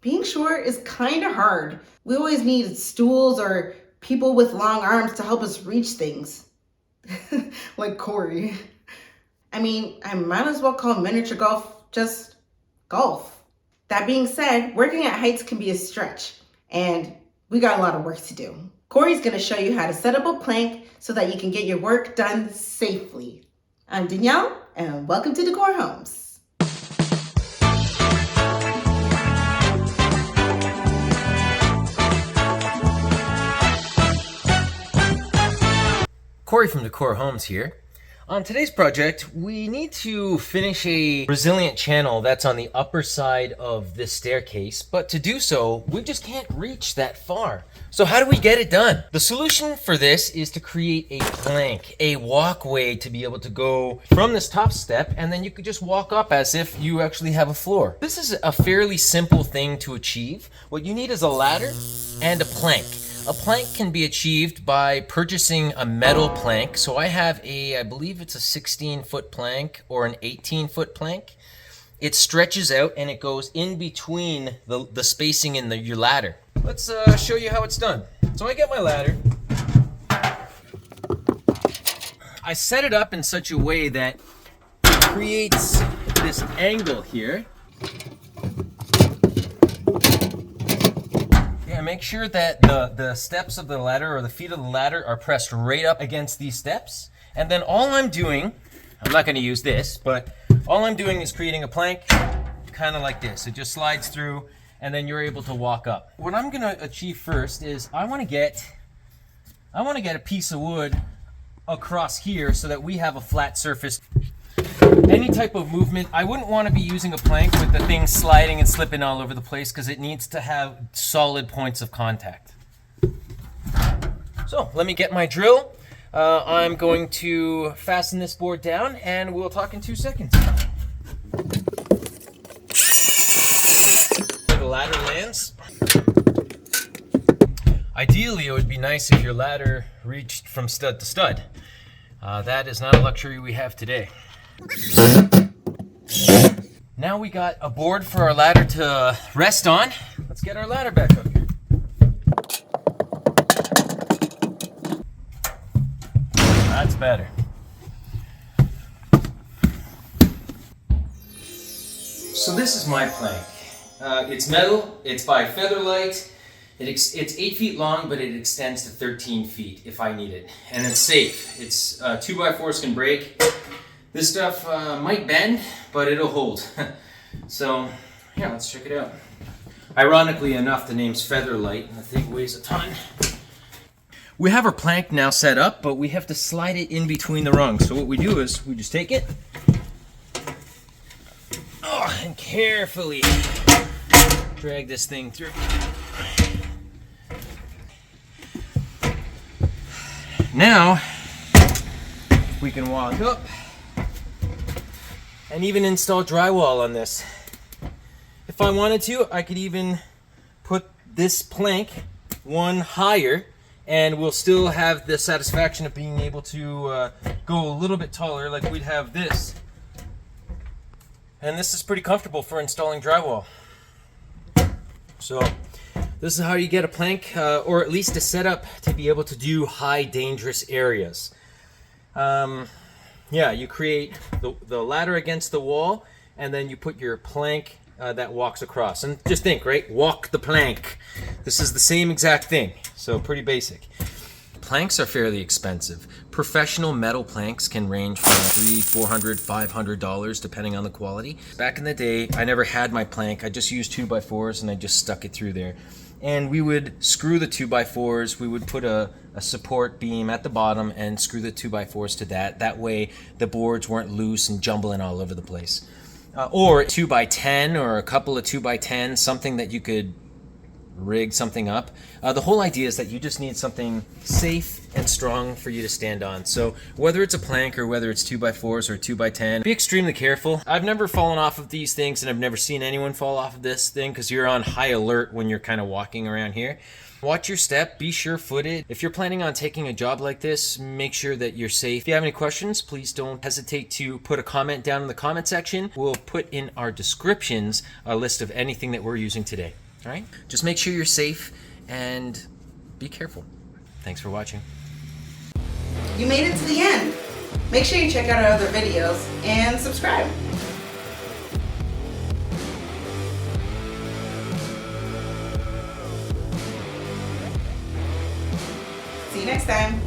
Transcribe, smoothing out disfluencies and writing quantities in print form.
being short is kind of hard. We always need stools or people with long arms to help us reach things. Like Corey. I mean, I might as well call miniature golf just golf. That being said, working at heights can be a stretch, and we got a lot of work to do. Corey's gonna show you how to set up a plank so that you can get your work done safely. I'm Danielle, and welcome to De-cor Homes. Corey from De-cor Homes here. On today's project, we need to finish a resilient channel that's on the upper side of this staircase, but to do so, we just can't reach that far. So how do we get it done? The solution for this is to create a plank, a walkway to be able to go from this top step, and then you could just walk up as if you actually have a floor. This is a fairly simple thing to achieve. What you need is a ladder and a plank. A plank can be achieved by purchasing a metal plank. So I have I believe it's a 16-foot plank or an 18-foot plank. It stretches out and it goes in between the spacing in your ladder. Let's show you how it's done. So I get my ladder. I set it up in such a way that it creates this angle here. Make sure that the steps of the ladder or the feet of the ladder are pressed right up against these steps. And then all I'm doing, I'm not going to use this, but all I'm doing is creating a plank kind of like this. It just slides through and then you're able to walk up. What I'm going to achieve first is I want to get a piece of wood across here so that we have a flat surface. Any type of movement, I wouldn't want to be using a plank with the thing sliding and slipping all over the place because it needs to have solid points of contact. So let me get my drill. I'm going to fasten this board down and we'll talk in 2 seconds. Where the ladder lands. Ideally, it would be nice if your ladder reached from stud to stud. That is not a luxury we have today. Now we got a board for our ladder to rest on. Let's get our ladder back up here. That's better. So this is my plank. It's metal, it's by Featherlight. It's 8 feet long, but it extends to 13 feet if I need it. And it's safe. It's 2x4s can break. This stuff might bend, but it'll hold. So, yeah, let's check it out. Ironically enough, the name's Featherlight, and the thing weighs a ton. We have our plank now set up, but we have to slide it in between the rungs. So what we do is we just take it, and carefully drag this thing through. Now, we can walk up and even install drywall on this. If I wanted to, I could even put this plank one higher and we'll still have the satisfaction of being able to go a little bit taller, like we'd have this. And this is pretty comfortable for installing drywall. So this is how you get a plank, or at least a setup to be able to do high dangerous areas. Yeah, you create the ladder against the wall, and then you put your plank that walks across. And just think, right? Walk the plank. This is the same exact thing, so pretty basic. Planks are fairly expensive. Professional metal planks can range from $300, $400, $500 depending on the quality. Back in the day, I never had my plank. I just used 2x4s and I just stuck it through there. And we would screw the 2x4s. We would put a support beam at the bottom and screw the 2x4s to that. That way the boards weren't loose and jumbling all over the place. Or 2x10 or a couple of 2x10, something that you could rig something up. The whole idea is that you just need something safe and strong for you to stand on. So whether it's a plank or whether it's 2x4s or 2x10, be extremely careful. I've never fallen off of these things, and I've never seen anyone fall off of this thing because you're on high alert when you're kind of walking around here. Watch your step, be sure-footed. If you're planning on taking a job like this, make sure that you're safe. If you have any questions, please don't hesitate to put a comment down in the comment section. We'll put in our descriptions a list of anything that we're using today. All right? Just make sure you're safe and be careful. Thanks for watching. You made it to the end. Make sure you check out our other videos and subscribe. See you next time.